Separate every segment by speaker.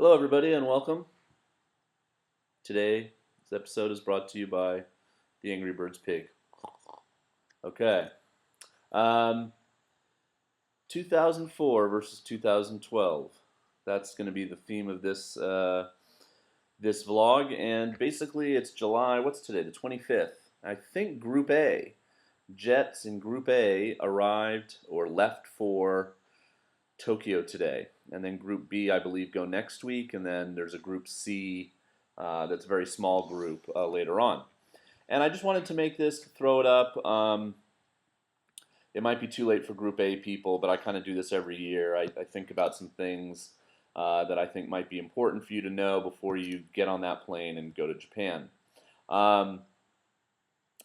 Speaker 1: Hello, everybody, and welcome. Today, this episode is brought to you by the Angry Birds Pig. Okay. Um, 2004 versus 2012. That's going to be the theme of this vlog, and basically it's July. What's today? The 25th. I think Group A, Jets in Group A arrived or left for Tokyo today, and then Group B, I believe, go next week, and then there's a Group C that's a very small group later on. And I just wanted to make this, throw it up. It might be too late for Group A people, but I kind of do this every year. I think about some things that I think might be important for you to know before you get on that plane and go to Japan. Um,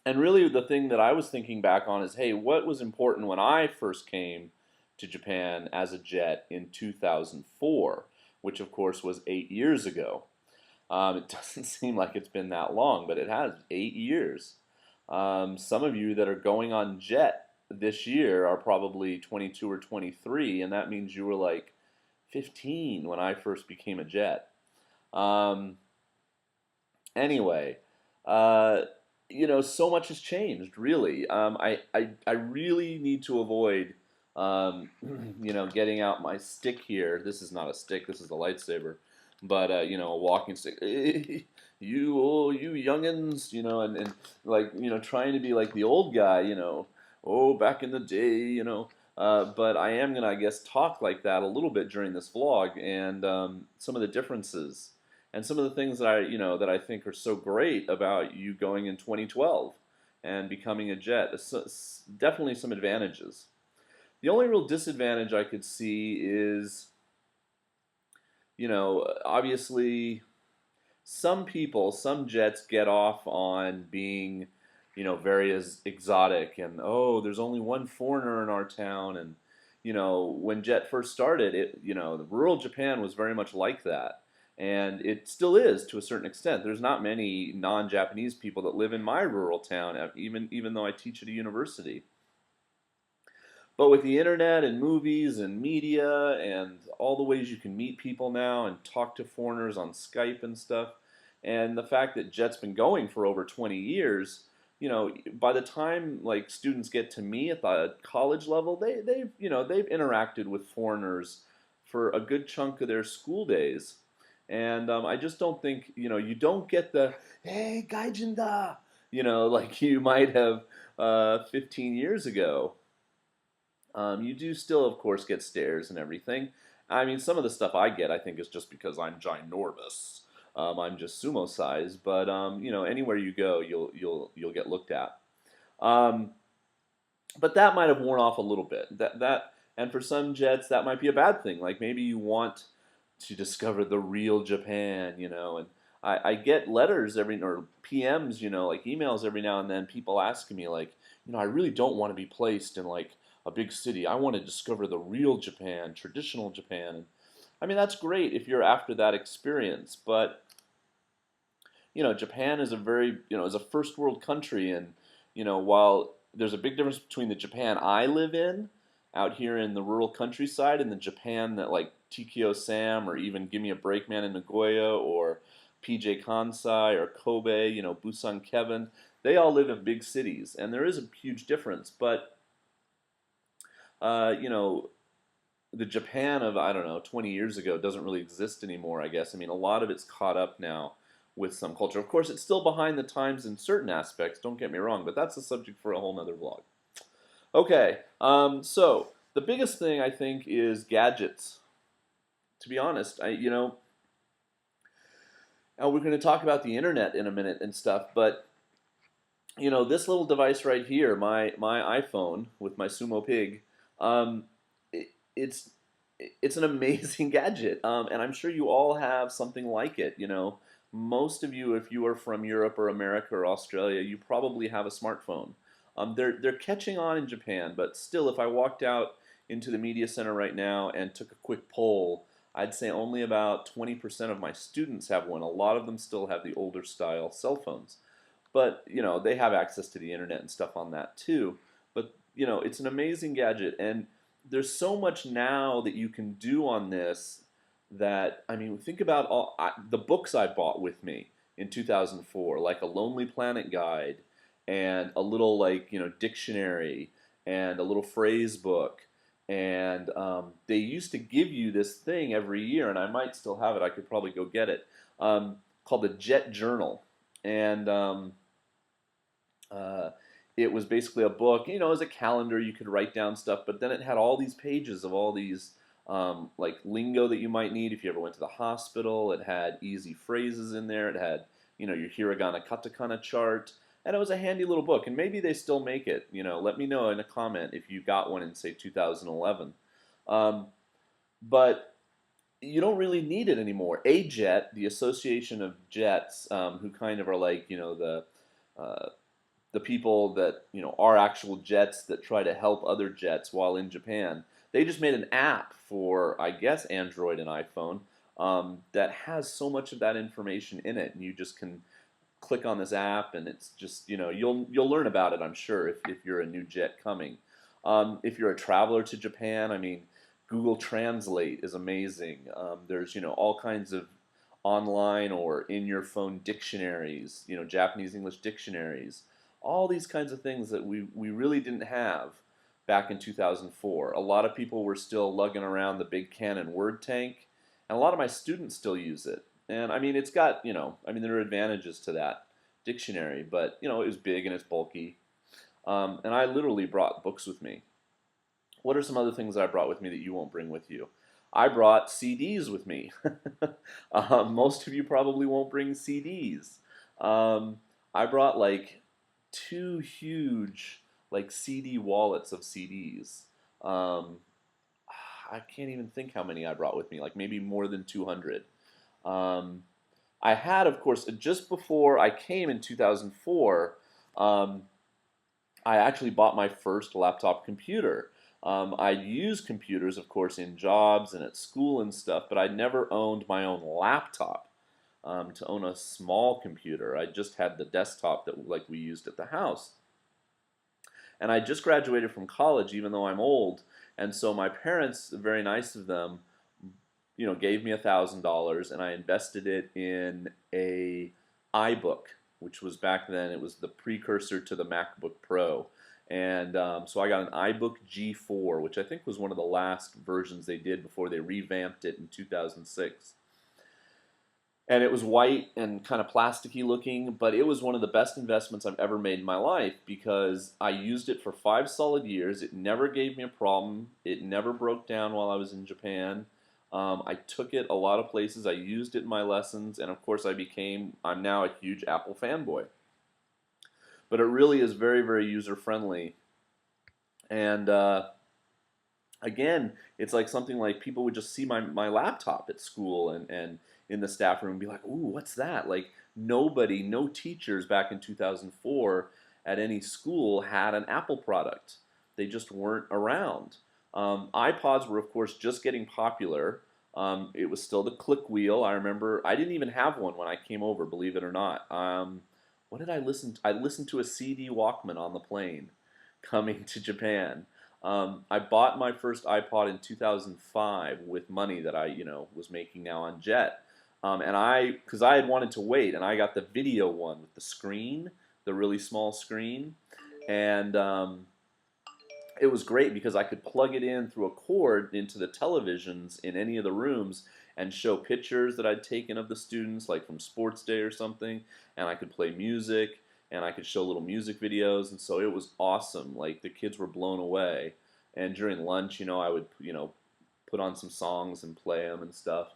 Speaker 1: and really, the thing that I was thinking back on is, hey, what was important when I first came to Japan as a jet in 2004, which of course was 8 years ago. It doesn't seem like it's been that long, but it has 8 years. Some of you that are going on jet this year are probably 22 or 23, and that means you were like 15 when I first became a jet. Um, anyway, uh, so much has changed, really. I really need to avoid, um, getting out my stick here. This is not a stick, this is a lightsaber. But, a walking stick. You youngins, and like, trying to be like the old guy, oh, back in the day, but I am gonna, I guess, talk like that a little bit during this vlog, and some of the differences and some of the things that that I think are so great about you going in 2012 and becoming a jet. Definitely some advantages. The only real disadvantage I could see is, obviously some people, some jets get off on being, very exotic, and oh, there's only one foreigner in our town. And when Jet first started, the rural Japan was very much like that, and it still is to a certain extent. There's not many non-Japanese people that live in my rural town, even though I teach at a university. But with the internet and movies and media and all the ways you can meet people now and talk to foreigners on Skype and stuff, and the fact that Jet's been going for over 20 years, by the time like students get to me at the college level, they've interacted with foreigners for a good chunk of their school days. And I just don't think, you don't get the, hey, gaijin da, like you might have 15 years ago. You do still, of course, get stares and everything. I mean, some of the stuff I get, I think, is just because I'm ginormous. I'm just sumo size, but anywhere you go, you'll get looked at. Um, but that might have worn off a little bit. And for some jets, that might be a bad thing. Like maybe you want to discover the real Japan, and I get letters or PMs, like emails every now and then. People asking me like, I really don't want to be placed in like a big city. I want to discover the real Japan, traditional Japan. And I mean, that's great if you're after that experience, but Japan is a very, is a first world country, and while there's a big difference between the Japan I live in, out here in the rural countryside, and the Japan that like Tikio Sam or even Give Me a Break Man in Nagoya or PJ Kansai or Kobe, Busan Kevin, they all live in big cities, and there is a huge difference, but uh, you know, the Japan of, I don't know, 20 years ago doesn't really exist anymore, I guess. I mean, a lot of it's caught up now with some culture. Of course, it's still behind the times in certain aspects, don't get me wrong, but that's a subject for a whole nother vlog. Okay, so the biggest thing I think is gadgets. To be honest, we're going to talk about the internet in a minute and stuff, but this little device right here, my iPhone with my Sumo Pig, um, it, it's it's an amazing gadget, and I'm sure you all have something like it. Most of you, if you are from Europe or America or Australia, you probably have a smartphone. They're catching on in Japan, but still, if I walked out into the media center right now and took a quick poll, I'd say only about 20% of my students have one. A lot of them still have the older style cell phones, but they have access to the internet and stuff on that too. But it's an amazing gadget, and there's so much now that you can do on this that, I mean, think about the books I bought with me in 2004, like a Lonely Planet guide and a little like dictionary and a little phrase book. And they used to give you this thing every year, and I might still have it. I could probably go get it, called the Jet Journal, and uh, it was basically a book. It was a calendar. You could write down stuff, but then it had all these pages of all these like lingo that you might need if you ever went to the hospital. It had easy phrases in there. It had your hiragana katakana chart, and it was a handy little book. And maybe they still make it. Let me know in a comment if you got one in say 2011. Um, but you don't really need it anymore. AJet, the Association of Jets, who kind of are like uh, the people that are actual jets that try to help other jets while in Japan. They just made an app for, I guess, Android and iPhone, that has so much of that information in it, and you just can click on this app, and it's just you'll learn about it. I'm sure if you're a new jet coming. If you're a traveler to Japan, I mean, Google Translate is amazing. There's all kinds of online or in your phone dictionaries, Japanese English dictionaries, all these kinds of things that we really didn't have back in 2004. A lot of people were still lugging around the big Canon word tank, and a lot of my students still use it. And I mean, it's got, I mean, there are advantages to that dictionary, but it was big and it's bulky. And I literally brought books with me. What are some other things that I brought with me that you won't bring with you? I brought CDs with me. Most of you probably won't bring CDs. I brought like two huge like CD wallets of CDs. Um, I can't even think how many I brought with me, like maybe more than 200. Um, I had, of course, just before I came in 2004, um, I actually bought my first laptop computer. I'd used computers, of course, in jobs and at school and stuff, but I'd never owned my own laptop. To own a small computer, I just had the desktop that like we used at the house. And I just graduated from college, even though I'm old, and so my parents, very nice of them, gave me $1,000, and I invested it in a iBook, which was back then it was the precursor to the MacBook Pro, and so I got an iBook G4, which I think was one of the last versions they did before they revamped it in 2006. And it was white and kind of plasticky looking, but it was one of the best investments I've ever made in my life because I used it for 5 solid years. It never gave me a problem. It never broke down while I was in Japan. I took it a lot of places. I used it in my lessons, and of course, I'm now a huge Apple fanboy. But it really is very, very user friendly. And again, it's like something like people would just see my laptop at school and in the staff room and be like, ooh, what's that? Like nobody, no teachers back in 2004 at any school had an Apple product. They just weren't around. iPods were, of course, just getting popular. It was still the click wheel. I remember I didn't even have one when I came over, believe it or not. What did I listen to? I listened to a CD Walkman on the plane coming to Japan. I bought my first iPod in 2005 with money that I, was making now on Jet. Because I had wanted to wait, and I got the video one with the screen, the really small screen, and it was great because I could plug it in through a cord into the televisions in any of the rooms and show pictures that I'd taken of the students, like from sports day or something, and I could play music, and I could show little music videos, and so it was awesome. Like the kids were blown away. And during lunch, I would, put on some songs and play them and stuff,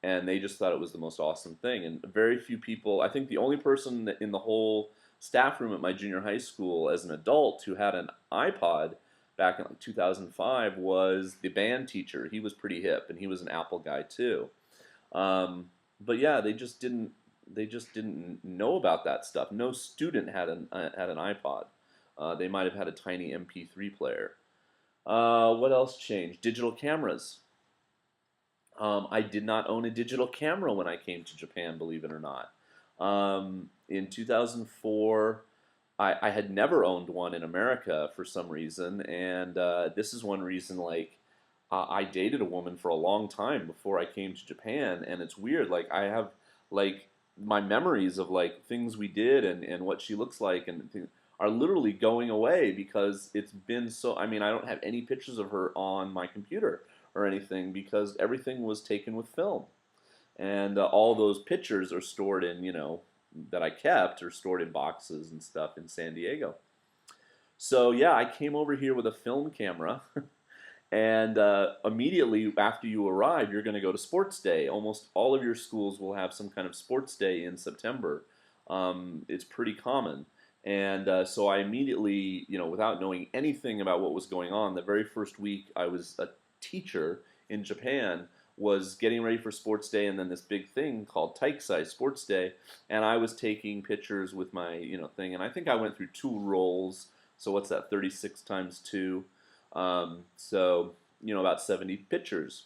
Speaker 1: and they just thought it was the most awesome thing. And very few people, I think the only person in the whole staff room at my junior high school as an adult who had an iPod back in like 2005 was the band teacher. He was pretty hip, and he was an Apple guy too. But yeah, they just didn't know about that stuff. No student had an iPod. They might have had a tiny MP3 player. What else changed? Digital cameras. I did not own a digital camera when I came to Japan, believe it or not. In 2004, I had never owned one in America for some reason, and this is one reason. Like, I dated a woman for a long time before I came to Japan, and it's weird. Like I have like my memories of like things we did and what she looks like and are literally going away because it's been so. I mean, I don't have any pictures of her on my computer or anything because everything was taken with film, and all those pictures are stored in that I kept are stored in boxes and stuff in San Diego. So yeah, I came over here with a film camera. And immediately after you arrive, you're going to go to sports day. Almost all of your schools will have some kind of sports day in September. It's pretty common. And so I immediately, without knowing anything about what was going on, the very first week I was a teacher in Japan, was getting ready for sports day, and then this big thing called Taikisai Sports Day, and I was taking pictures with my, thing, and I think I went through 2 rolls. So what's that? 36 times 2. So, about 70 pictures.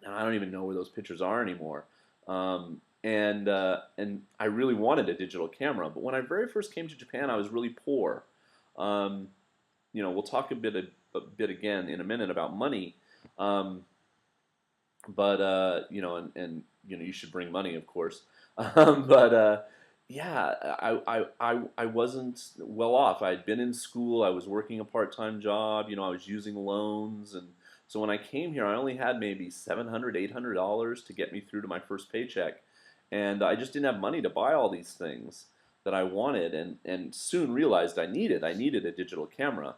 Speaker 1: And I don't even know where those pictures are anymore. And I really wanted a digital camera. But when I very first came to Japan, I was really poor. Um, we'll talk a bit again in a minute about money. Um, but you should bring money, of course. But yeah, I wasn't well off. I had been in school. I was working a part-time job. I was using loans, and so when I came here, I only had maybe $700, $800 to get me through to my first paycheck, and I just didn't have money to buy all these things that I wanted, and soon realized I needed a digital camera,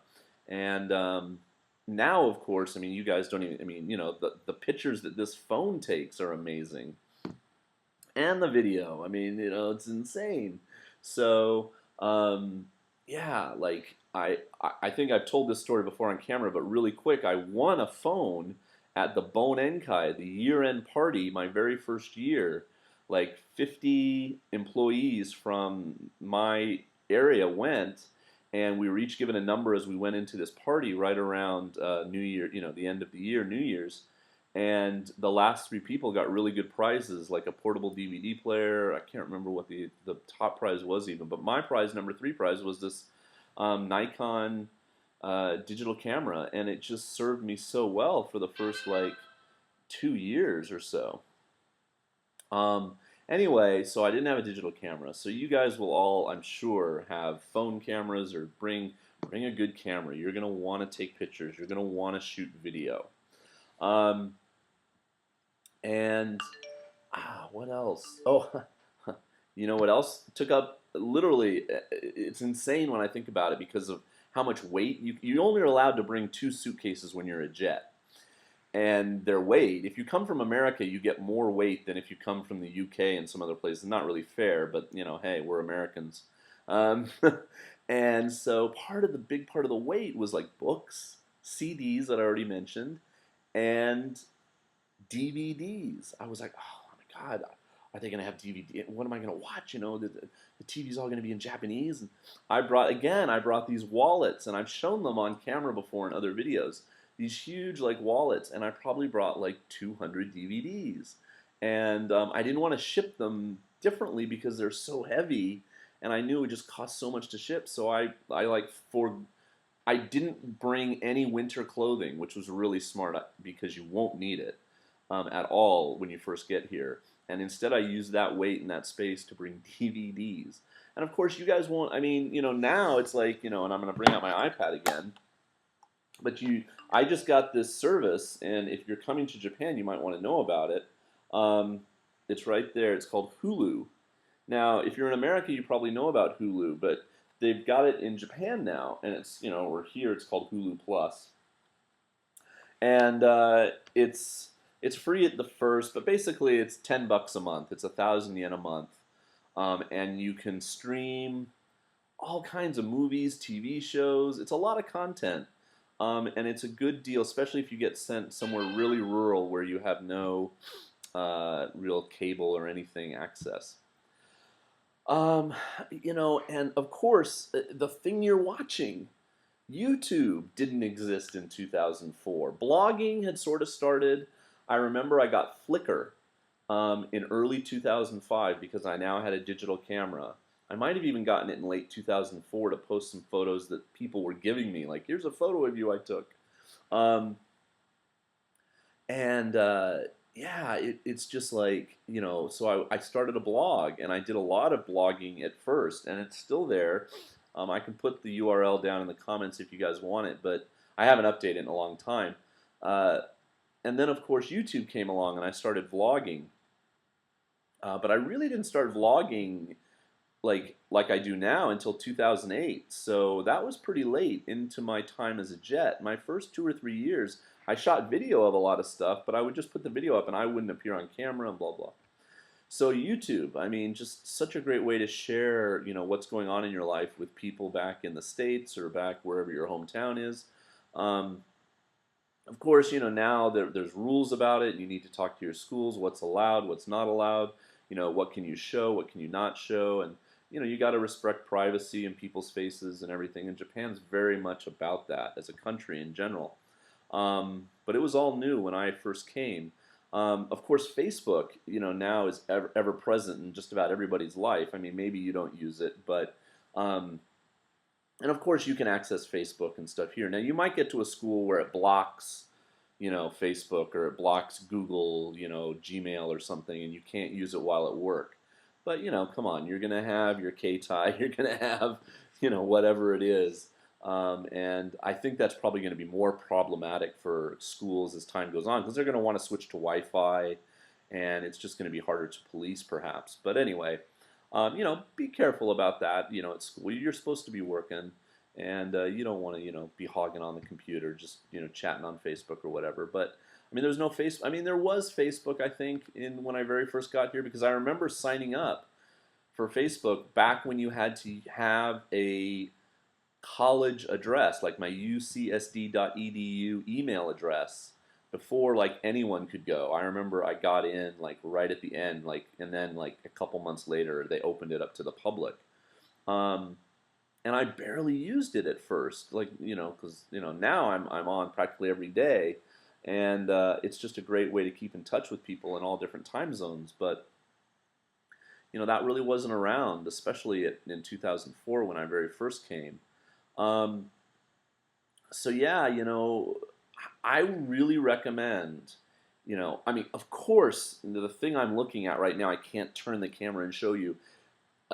Speaker 1: and now, of course, I mean, you guys don't even. I mean, the pictures that this phone takes are amazing, and the video. I mean, it's insane. So, yeah, like I think I've told this story before on camera, but really quick, I won a phone at the Bonenkai, the year-end party, my very first year. Like 50 employees from my area went, and we were each given a number as we went into this party right around New Year, the end of the year, New Year's. And the last 3 people got really good prizes, like a portable DVD player. I can't remember what the top prize was even, but my prize, number 3 prize, was this Nikon digital camera, and it just served me so well for the first like 2 years or so. Anyway, so I didn't have a digital camera. So you guys will all, I'm sure, have phone cameras or bring a good camera. You're gonna want to take pictures. You're gonna want to shoot video. Um, and what else? Oh, you know what else took up? Literally, it's insane when I think about it because of how much weight you only are allowed to bring 2 suitcases when you're a jet, and their weight. If you come from America, you get more weight than if you come from the UK and some other places. Not really fair, but hey, we're Americans. Um, and so big part of the weight was like books, CDs that I already mentioned, and DVDs. I was like, oh my God, are they going to have DVD? What am I going to watch? The TV's all going to be in Japanese. And I brought these wallets, and I've shown them on camera before in other videos. These huge like wallets, and I probably brought like 200 DVDs. And I didn't want to ship them differently because they're so heavy, and I knew it would just cost so much to ship. So I didn't bring any winter clothing, which was really smart because you won't need it at all when you first get here. And instead, I used that weight and that space to bring DVDs. And of course, you guys won't. I mean, now it's like, and I'm going to bring out my iPad again. But I just got this service, and if you're coming to Japan, you might want to know about it. It's right there. It's called Hulu. Now, if you're in America, you probably know about Hulu, but they've got it in Japan now, and it's or here it's called Hulu Plus, and it's free at the first, but basically it's $10 a month. It's 1,000 yen a month, and you can stream all kinds of movies, TV shows. It's a lot of content, and it's a good deal, especially if you get sent somewhere really rural where you have no real cable or anything access. Um, and of course, the thing you're watching, YouTube, didn't exist in 2004. Blogging had sort of started. I remember I got Flickr in early 2005 because I now had a digital camera. I might have even gotten it in late 2004 to post some photos that people were giving me, like, here's a photo of you I took. Um, And yeah, it's just like, so I started a blog, and I did a lot of blogging at first, and it's still there. I can put the URL down in the comments if you guys want it, but I haven't updated it in a long time. Uh, and then, of course, YouTube came along, and I started vlogging. But I really didn't start vlogging like I do now until 2008. So that was pretty late into my time as a jet. My first 2 or 3 years, I shot video of a lot of stuff, but I would just put the video up and I wouldn't appear on camera and blah blah. So YouTube, I mean, just such a great way to share, what's going on in your life with people back in the States or back wherever your hometown is. Um, of course, now there's rules about it. You need to talk to your schools, what's allowed, what's not allowed. What can you show, what can you not show, and you got to respect privacy and people's faces and everything. And Japan's very much about that as a country in general. But it was all new when I first came. Of course, Facebook, now is ever present in just about everybody's life. I mean, maybe you don't use it, but and of course, you can access Facebook and stuff here. Now, you might get to a school where it blocks, Facebook, or it blocks Google, Gmail or something, and you can't use it while at work. But, come on, you're going to have your K-tie, you're going to have, whatever it is. And I think that's probably going to be more problematic for schools as time goes on, because they're going to want to switch to Wi-Fi, and it's just going to be harder to police, perhaps. But anyway, be careful about that. At school, you're supposed to be working, and you don't want to, be hogging on the computer, just chatting on Facebook or whatever. But I mean, there was no face. I mean, there was Facebook, I think, in when I very first got here, because I remember signing up for Facebook back when you had to have a college address, like my ucsd.edu email address, before like anyone could go. I remember I got in like right at the end, and then like a couple months later they opened it up to the public. Um, and I barely used it at first, because now I'm on practically every day, and it's just a great way to keep in touch with people in all different time zones. But that really wasn't around, especially in 2004 when I very first came. Um, so yeah, I really recommend, I mean, of course, the thing I'm looking at right now, I can't turn the camera and show you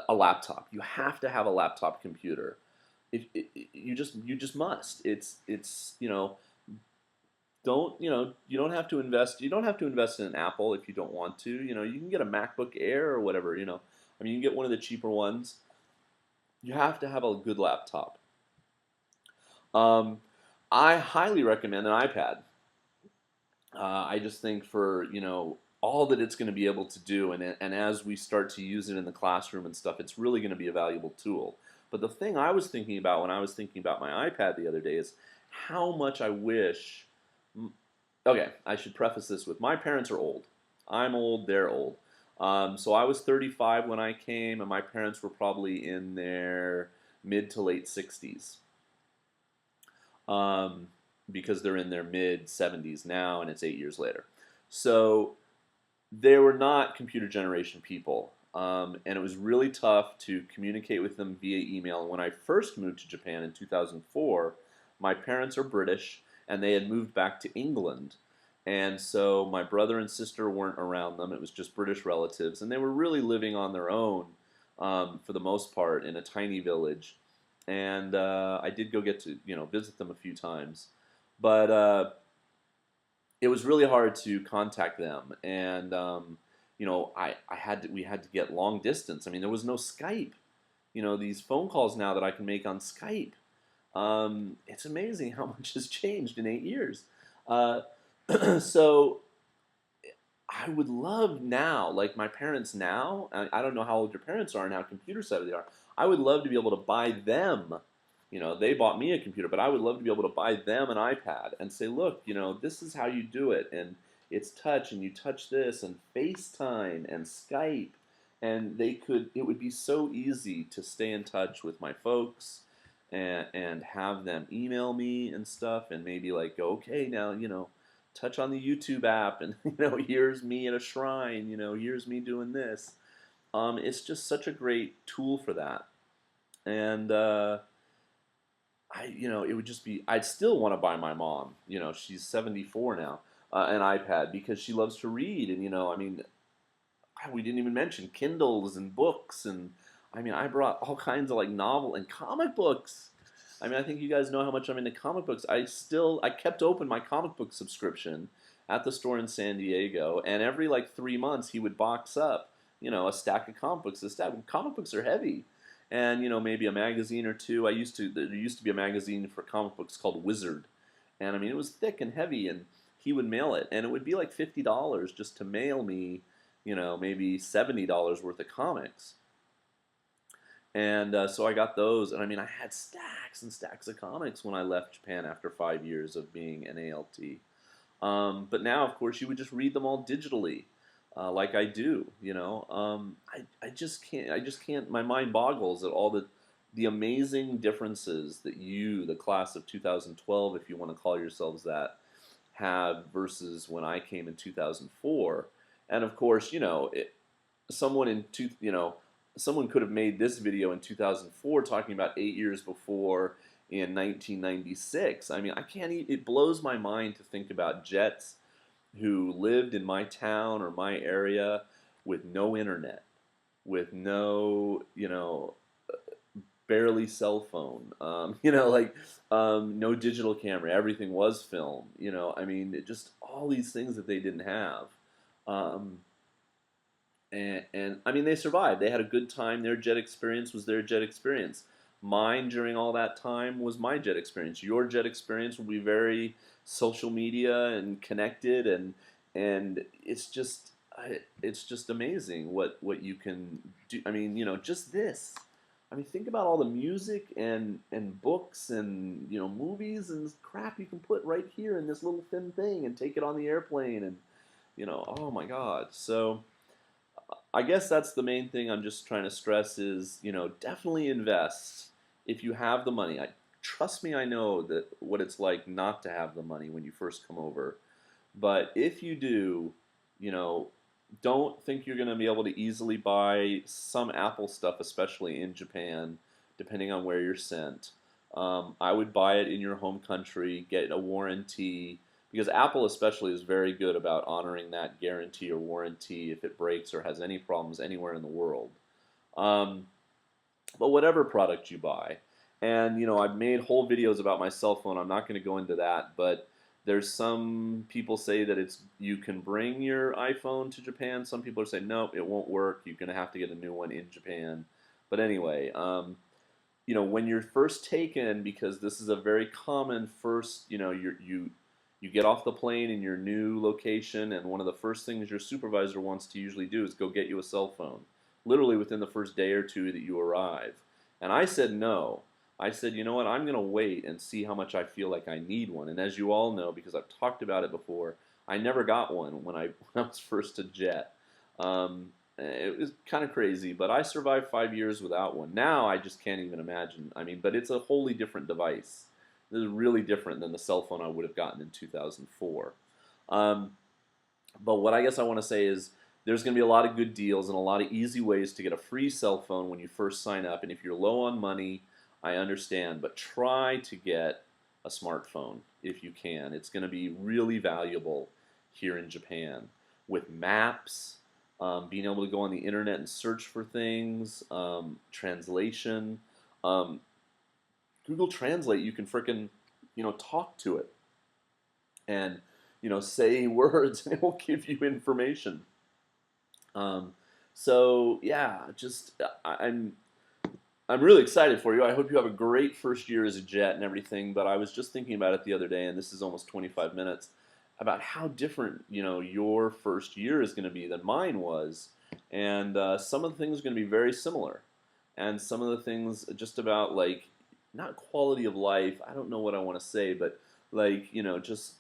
Speaker 1: a laptop. You have to have a laptop computer. You just must. It's don't you don't have to invest. You don't have to invest in an Apple if you don't want to. You can get a MacBook Air or whatever. I mean, you can get one of the cheaper ones. You have to have a good laptop. Um, I highly recommend an iPad. I just think for all that it's going to be able to do, and as we start to use it in the classroom and stuff, it's really going to be a valuable tool. But the thing I was thinking about when I was thinking about my iPad the other day is how much I wish. Okay, I should preface this with my parents are old. I'm old, they're old. So I was 35 when I came, and my parents were probably in their mid to late 60s. Um, because they're in their mid 70s now, and it's 8 years later. So they were not computer generation people, and it was really tough to communicate with them via email. And when I first moved to Japan in 2004, my parents are British, and they had moved back to England. And so my brother and sister weren't around them. It was just British relatives, and they were really living on their own for the most part in a tiny village. And I did go get to visit them a few times, but it was really hard to contact them. And we had to get long distance. I mean, there was no Skype. These phone calls now that I can make on Skype. It's amazing how much has changed in 8 years. Uh, so I would love now, like my parents now. I don't know how old your parents are and how computer savvy they are. I would love to be able to buy them. They bought me a computer, but I would love to be able to buy them an iPad and say, look, this is how you do it, and it's touch, and you touch this, and FaceTime, and Skype, and it would be so easy to stay in touch with my folks, and have them email me and stuff, and maybe like go, okay, now, touch on the YouTube app, and here's me at a shrine, here's me doing this. It's just such a great tool for that, and it would just be. I'd still want to buy my mom. She's 74 now, an iPad because she loves to read, and I mean, we didn't even mention Kindles and books, and I mean, I brought all kinds of like novel and comic books. I mean, I think you guys know how much I'm into comic books. I kept open my comic book subscription at the store in San Diego, and every like 3 months he would box up, a stack of comic books. The stack comic books are heavy, and maybe a magazine or two. There used to be a magazine for comic books called Wizard, and I mean it was thick and heavy, and he would mail it, and it would be like $50 just to mail me, maybe $70 worth of comics. And so I got those, and I mean, I had stacks and stacks of comics when I left Japan after 5 years of being an ALT. But now, of course, you would just read them all digitally, like I do. I just can't. I just can't. My mind boggles at all the amazing differences that the class of 2012, if you want to call yourselves that, have versus when I came in 2004. And of course, someone in someone could have made this video in 2004 talking about 8 years before in 1996. I mean, I can't it blows my mind to think about Jets who lived in my town or my area with no internet, with no, barely cell phone, no digital camera. Everything was film. I mean, just all these things that they didn't have. Um, and I mean, they survived. They had a good time. Their jet experience was their jet experience. Mine during all that time was my jet experience. Your jet experience will be very social media and connected, and it's just amazing what you can do. I mean, just this. I mean, think about all the music and books and movies and crap you can put right here in this little thin thing and take it on the airplane, and oh my God. So I guess that's the main thing I'm just trying to stress is, definitely invest if you have the money. Trust me, I know that what it's like not to have the money when you first come over. But if you do, you know, don't think you're going to be able to easily buy some Apple stuff, especially in Japan, depending on where you're sent. I would buy it in your home country, get a warranty, because Apple especially is very good about honoring that guarantee or warranty if it breaks or has any problems anywhere in the world. Um, but whatever product you buy, and I've made whole videos about my cell phone. I'm not going to go into that, but there's some people say that you can bring your iPhone to Japan. Some people are saying nope, it won't work. You're going to have to get a new one in Japan. But anyway, when you're first taken, because this is a very common first, you get off the plane in your new location, and one of the first things your supervisor wants to usually do is go get you a cell phone, literally within the first day or two that you arrive. And I said no. I said, you know what, I'm going to wait and see how much I feel like I need one. And as you all know, because I've talked about it before, I never got one when I, when I was first a jet. It was kind of crazy, but I survived 5 years without one. Now I just can't even imagine. I mean, but it's a wholly different device. This is really different than the cell phone I would have gotten in 2004. But what I guess I want to say is there's going to be a lot of good deals and a lot of easy ways to get a free cell phone when you first sign up. And if you're low on money, I understand, but try to get a smartphone if you can. It's going to be really valuable here in Japan with maps, being able to go on the internet and search for things, translation. Google Translate, you can frickin', talk to it and, say words and it will give you information. So yeah, I'm really excited for you. I hope you have a great first year as a jet and everything, but I was just thinking about it the other day, and this is almost 25 minutes, about how different, your first year is going to be than mine was. And some of the things are going to be very similar. And some of the things just about, like, not quality of life, I don't know what I want to say, but, like, just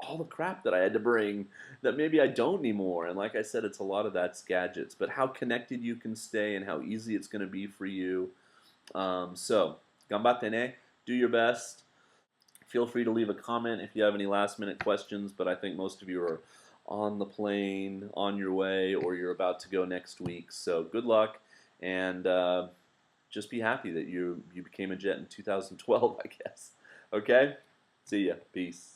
Speaker 1: all the crap that I had to bring that maybe I don't anymore. And like I said, it's a lot of that's gadgets, but how connected you can stay and how easy it's going to be for you. So, ganbatte ne, do your best. Feel free to leave a comment if you have any last minute questions, but I think most of you are on the plane, on your way, or you're about to go next week. So good luck, and just be happy that you became a jet in 2012, I guess. Okay? See ya. Peace.